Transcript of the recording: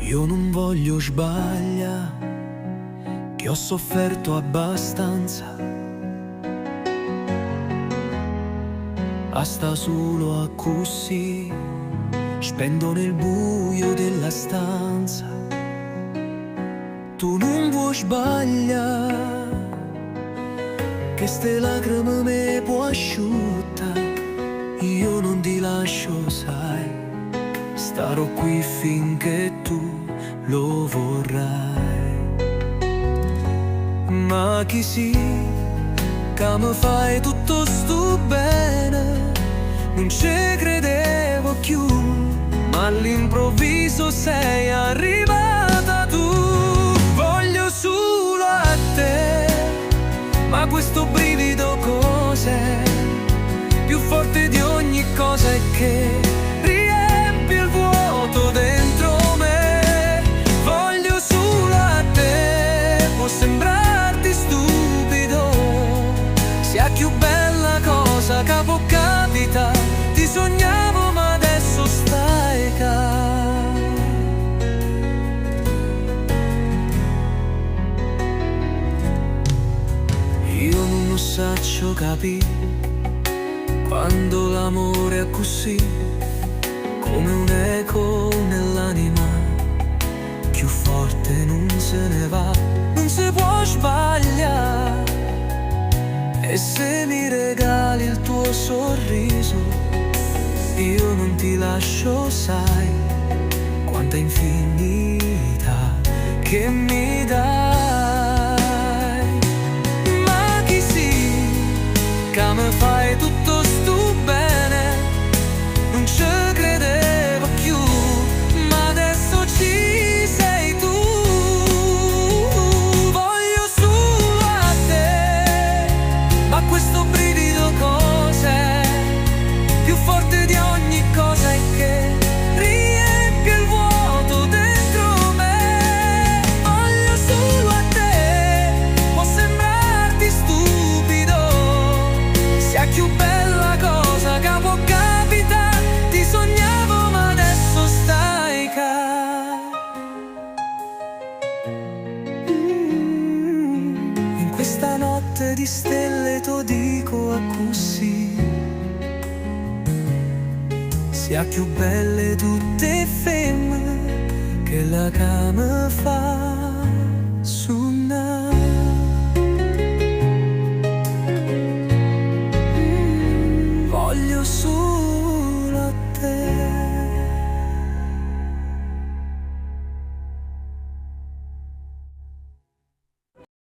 Io non voglio sbagliare, che ho sofferto abbastanza a sta solo a così, spendo nel buio della stanza. Tu non vuoi sbagliare, che ste lacrime me può asciutta. Io non ti lascio, sai, starò qui finché tu lo vorrai. Ma chi sì, che mi fai tutto sto bene, non ci credevo più, ma all'improvviso sei arrivata tu. Voglio solo a te, ma questo brivido cos'è? Più forte di ogni cosa è che riempie il vuoto dentro me. Voglio solo a te, può sembrarti stupido, sia più bella cosa che può capita. Ti sognavo ma adesso stai qua. Io non lo saccio capire quando l'amore è così, come un eco nell'anima, più forte non se ne va, non si può sbagliare. E se mi regali il tuo sorriso, io non ti lascio, sai, quanta infinità che mi dai. Ma chi sì, che mi fai tutto sto bene, non ci credevo più, ma adesso ci sei tu. Voglio solo a te, ma questo brivido cos'è? Più forte di ogni cosa è che riempie il vuoto dentro me. Voglio solo a te, può sembrarti stupido, sia più bella cosa che può capitare. Ti sognavo ma adesso stai qua. In questa notte di stelle t'o dico a così, sia più belle tutte femmine che la cama fa.